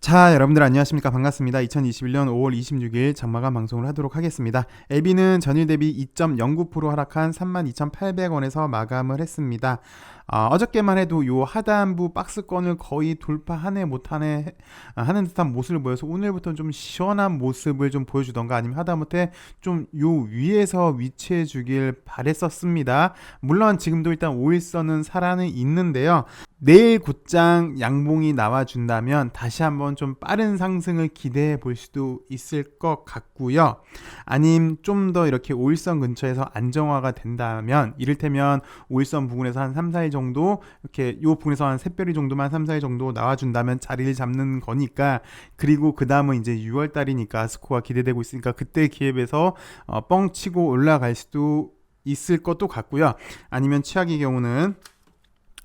자, 여러분들 안녕하십니까? 반갑습니다. 2021년 5월 26일 장마감 방송을 하도록 하겠습니다. LB는 전일 대비 2.09% 하락한 32,800원에서 마감을 했습니다. 어저께만 해도 요 하단부 박스권을 거의 돌파하네 못하네 하는 듯한 모습을 보여서 오늘부터는 좀 시원한 모습을 좀 보여주던가 아니면 하다못해 좀 요 위에서 위치해 주길 바랬었습니다. 물론 지금도 일단 5일선은 살아는 있는데요. 내일 곧장 양봉이 나와준다면 다시 한번 좀 빠른 상승을 기대해 볼 수도 있을 것 같고요. 아님 좀 더 이렇게 5일선 근처에서 안정화가 된다면 이를테면 5일선 부근에서 한 3, 4일 정도 이렇게 요 부분에서 한 샛별이 정도만 3, 4일 정도 나와준다면 자리를 잡는 거니까, 그리고 그 다음은 이제 6월 달이니까 스코어 기대되고 있으니까 그때 기회에서 뻥 치고 올라갈 수도 있을 것도 같고요. 아니면 최악의 경우는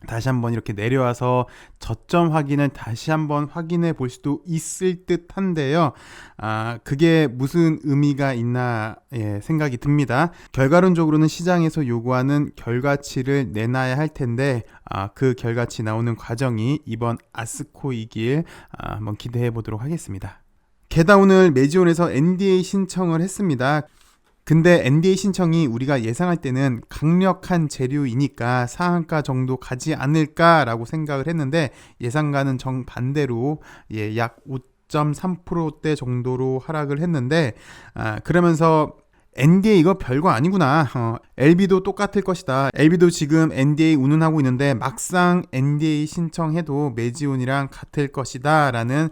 다시 한번 이렇게 내려와서 저점 확인을 다시 한번 확인해 볼 수도 있을 듯 한데요. 그게 무슨 의미가 있나 생각이 듭니다. 결과론적으로는 시장에서 요구하는 결과치를 내놔야 할 텐데 그 결과치 나오는 과정이 이번 아스코이길 한번 기대해 보도록 하겠습니다. 게다가 오늘 매지온에서 NDA 신청을 했습니다. 근데 NDA 신청이 우리가 예상할 때는 강력한 재료이니까 상한가 정도 가지 않을까라고 생각을 했는데 예상과는 정반대로 약 5.3%대 정도로 하락을 했는데, 그러면서 NDA 이거 별거 아니구나. LB도 똑같을 것이다. LB도 지금 NDA 운운하고 있는데 막상 NDA 신청해도 매지온이랑 같을 것이다 라는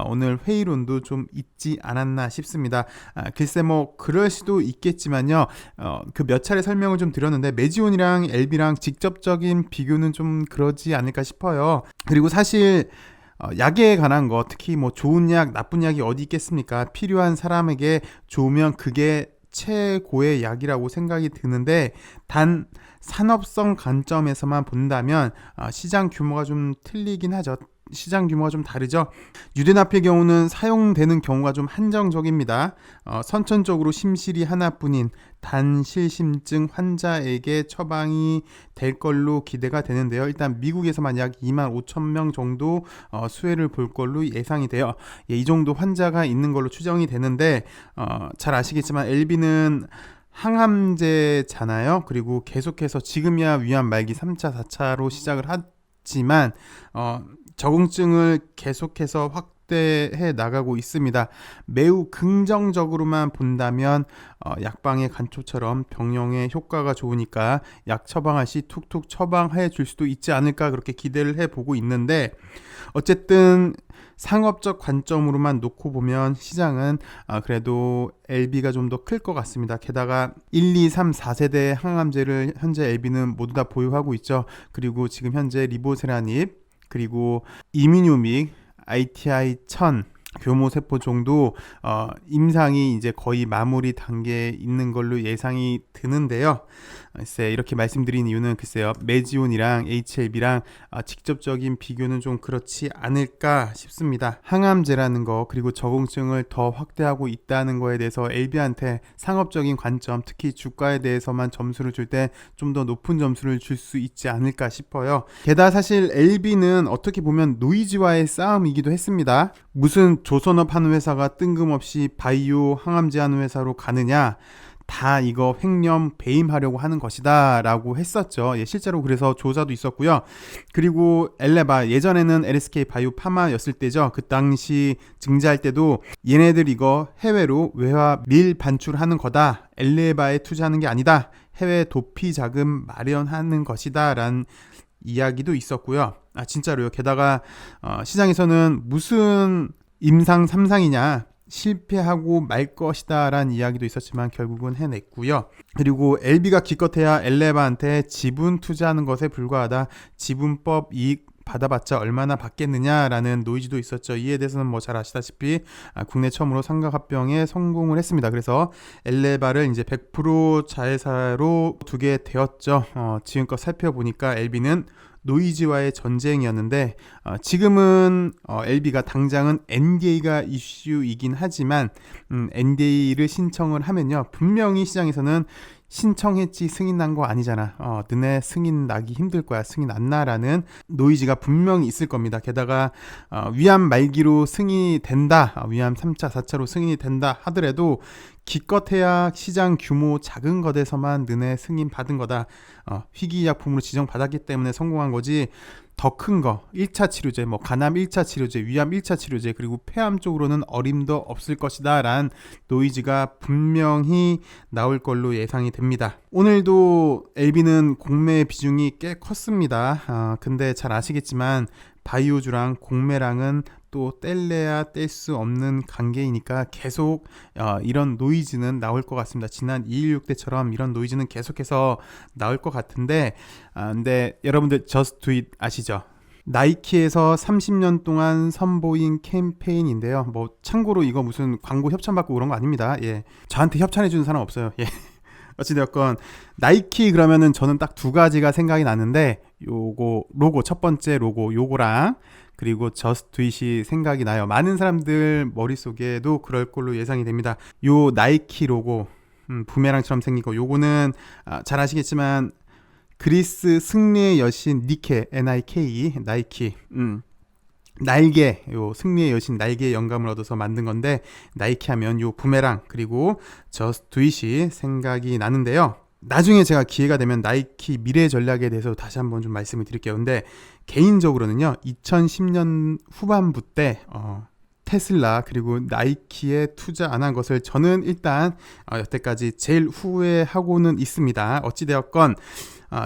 오늘 회의론도 좀 있지 않았나 싶습니다. 글쎄 뭐 그럴 수도 있겠지만요. 그 몇 차례 설명을 좀 드렸는데 매지온이랑 LB랑 직접적인 비교는 좀 그러지 않을까 싶어요. 그리고 사실 약에 관한 거, 특히 뭐 좋은 약, 나쁜 약이 어디 있겠습니까? 필요한 사람에게 좋으면 그게 최고의 약이라고 생각이 드는데, 단 산업성 관점에서만 본다면 시장 규모가 좀 틀리긴 하죠. 시장 규모가 좀 다르죠. 유대나피의 경우는 사용되는 경우가 좀 한정적입니다. 선천적으로 심실이 하나뿐인 단실심증 환자에게 처방이 될 걸로 기대가 되는데요. 일단 미국에서만 약 2만 5천 명 정도 수혜를 볼 걸로 예상이 돼요. 이 정도 환자가 있는 걸로 추정이 되는데, 잘 아시겠지만 LB는 항암제잖아요. 그리고 계속해서 지금이야 위암 말기 3차, 4차로 시작을 하지만 적응증을 계속해서 확대해 나가고 있습니다. 매우 긍정적으로만 본다면 약방의 간초처럼 병용의 효과가 좋으니까 약 처방할 시 툭툭 처방해 줄 수도 있지 않을까 그렇게 기대를 해보고 있는데, 어쨌든 상업적 관점으로만 놓고 보면 시장은 그래도 LB가 좀 더 클 것 같습니다. 게다가 1, 2, 3, 4세대 항암제를 현재 LB는 모두 다 보유하고 있죠. 그리고 지금 현재 리보세라닙, 그리고 이뮤노믹, ITI-1000 교모세포 정도 임상이 이제 거의 마무리 단계에 있는 걸로 예상이 드는데요. 글쎄 이렇게 말씀드린 이유는 글쎄요, 매지온이랑 HLB랑 직접적인 비교는 좀 그렇지 않을까 싶습니다. 항암제라는 거, 그리고 적응증을 더 확대하고 있다는 거에 대해서 LB한테 상업적인 관점, 특히 주가에 대해서만 점수를 줄 때 좀 더 높은 점수를 줄 수 있지 않을까 싶어요. 게다가 사실 LB는 어떻게 보면 노이즈와의 싸움이기도 했습니다. 무슨 조선업 하는 회사가 뜬금없이 바이오 항암제 하는 회사로 가느냐, 다 이거 횡령 배임하려고 하는 것이다 라고 했었죠. 실제로 그래서 조사도 있었고요. 그리고 엘레바, 예전에는 LSK 바이오 파마였을 때죠. 그 당시 증자할 때도 얘네들 이거 해외로 외화 밀 반출하는 거다, 엘레바에 투자하는 게 아니다, 해외 도피 자금 마련하는 것이다 라는 이야기도 있었고요. 진짜로요. 게다가 시장에서는 무슨 임상 3상이냐, 실패하고 말 것이다 라는 이야기도 있었지만 결국은 해냈고요. 그리고 LB가 기껏해야 엘레바한테 지분 투자하는 것에 불과하다, 지분법 이익 받아봤자 얼마나 받겠느냐라는 노이즈도 있었죠. 이에 대해서는 뭐 잘 아시다시피 국내 처음으로 삼각합병에 성공을 했습니다. 그래서 엘레바를 이제 100% 자회사로 두게 되었죠. 지금껏 살펴보니까 LB는 노이즈와의 전쟁이었는데, 지금은 LB가 당장은 NDA가 이슈이긴 하지만 NDA를 신청을 하면요, 분명히 시장에서는 신청했지 승인 난 거 아니잖아. 너네 승인 나기 힘들 거야. 승인 안 나라는 노이즈가 분명히 있을 겁니다. 게다가 위암 말기로 승인이 된다. 위암 3차, 4차로 승인이 된다 하더라도 기껏해야 시장 규모 작은 것에서만 너네 승인 받은 거다. 희귀약품으로 지정받았기 때문에 성공한 거지. 더 큰 거, 1차 치료제, 뭐 간암 1차 치료제, 위암 1차 치료제, 그리고 폐암 쪽으로는 어림도 없을 것이다 라는 노이즈가 분명히 나올 걸로 예상이 됩니다. 오늘도 LB는 공매 비중이 꽤 컸습니다. 근데 잘 아시겠지만 바이오주랑 공매랑은 또 뗄래야 뗄 수 없는 관계이니까 계속 이런 노이즈는 나올 것 같습니다. 지난 216 때처럼 이런 노이즈는 계속해서 나올 것 같은데 근데 여러분들 Just Do It 아시죠? 나이키에서 30년 동안 선보인 캠페인인데요. 뭐 참고로 이거 무슨 광고 협찬 받고 그런 거 아닙니다. 예, 저한테 협찬해 주는 사람 없어요. 예. 어찌되었건 나이키 그러면은 저는 딱 두 가지가 생각이 나는데 요거 로고 첫 번째 로고 요거랑 그리고 Just Do It이 생각이 나요. 많은 사람들 머릿속에도 그럴 걸로 예상이 됩니다. 요 나이키 로고 부메랑처럼 생긴 거 요거는 잘 아시겠지만 그리스 승리의 여신 니케 Nike 나이키 날개, 요 승리의 여신 날개의 영감을 얻어서 만든 건데 나이키 하면 요 부메랑 그리고 Just Do It이 생각이 나는데요. 나중에 제가 기회가 되면 나이키 미래 전략에 대해서 다시 한번 좀 말씀을 드릴게요. 근데 개인적으로는요 2010년 후반부 때 테슬라 그리고 나이키에 투자 안 한 것을 저는 일단 여태까지 제일 후회하고는 있습니다. 어찌되었건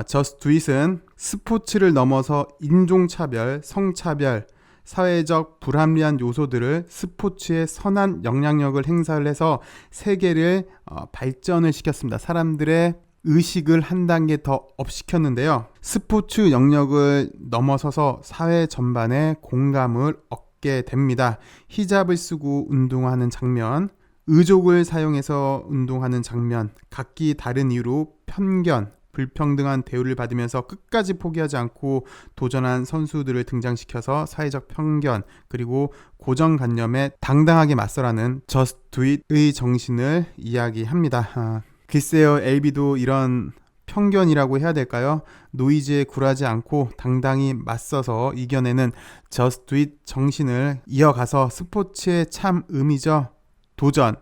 Just Do It은 스포츠를 넘어서 인종차별, 성차별, 사회적 불합리한 요소들을 스포츠에 선한 영향력을 행사를 해서 세계를 발전을 시켰습니다. 사람들의 의식을 한 단계 더 업시켰는데요. 스포츠 영역을 넘어서서 사회 전반에 공감을 얻게 됩니다. 히잡을 쓰고 운동하는 장면, 의족을 사용해서 운동하는 장면, 각기 다른 이유로 편견, 불평등한 대우를 받으면서 끝까지 포기하지 않고 도전한 선수들을 등장시켜서 사회적 편견 그리고 고정관념에 당당하게 맞서라는 Just Do It의 정신을 이야기합니다. 글쎄요, LB도 이런 편견이라고 해야 될까요? 노이즈에 굴하지 않고 당당히 맞서서 이겨내는 Just Do It 정신을 이어가서 스포츠의 참 의미죠. 도전,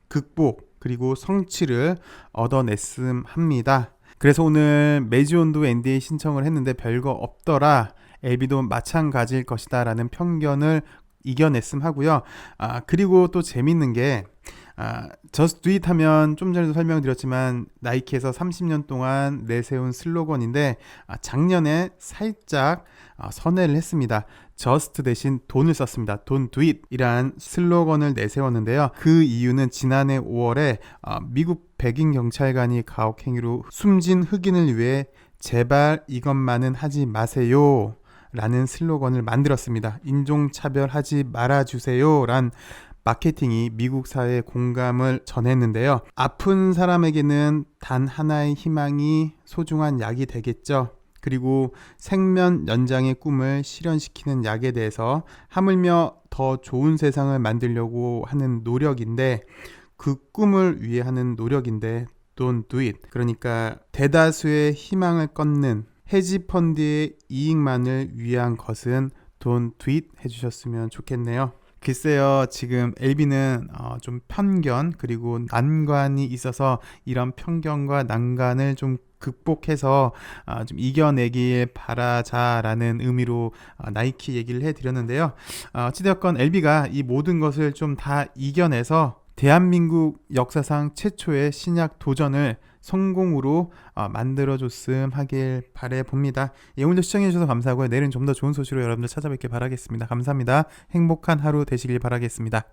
극복, 그리고 성취를 얻어냈음 합니다. 그래서 오늘 매지온도 NDA 신청을 했는데 별거 없더라. LB도 마찬가지일 것이다 라는 편견을 이겨냈음 하고요. 그리고 또 재밌는 게 Just Do It 하면 좀 전에도 설명드렸지만 나이키에서 30년 동안 내세운 슬로건인데 작년에 살짝 선회를 했습니다. Just 대신 돈을 썼습니다. Don't Do It 이란 슬로건을 내세웠는데요. 그 이유는 지난해 5월에 미국 백인 경찰관이 가혹행위로 숨진 흑인을 위해 제발 이것만은 하지 마세요 라는 슬로건을 만들었습니다. 인종차별하지 말아주세요 란 마케팅이 미국 사회에 공감을 전했는데요. 아픈 사람에게는 단 하나의 희망이 소중한 약이 되겠죠. 그리고 생면 연장의 꿈을 실현시키는 약에 대해서 하물며 더 좋은 세상을 만들려고 하는 노력인데 그 꿈을 위해 하는 노력인데 Don't Do It. 그러니까 대다수의 희망을 꺾는 헤지펀드의 이익만을 위한 것은 Don't Do It 해주셨으면 좋겠네요. 글쎄요, 지금 LB는 좀 편견 그리고 난관이 있어서 이런 편견과 난관을 좀 극복해서 좀 이겨내길 바라자라는 의미로 나이키 얘기를 해드렸는데요. 어찌되었건 LB가 이 모든 것을 좀 다 이겨내서 대한민국 역사상 최초의 신약 도전을 성공으로 만들어줬음 하길 바라봅니다. 오늘도 시청해주셔서 감사하고요. 내일은 좀 더 좋은 소식으로 여러분들 찾아뵙길 바라겠습니다. 감사합니다. 행복한 하루 되시길 바라겠습니다.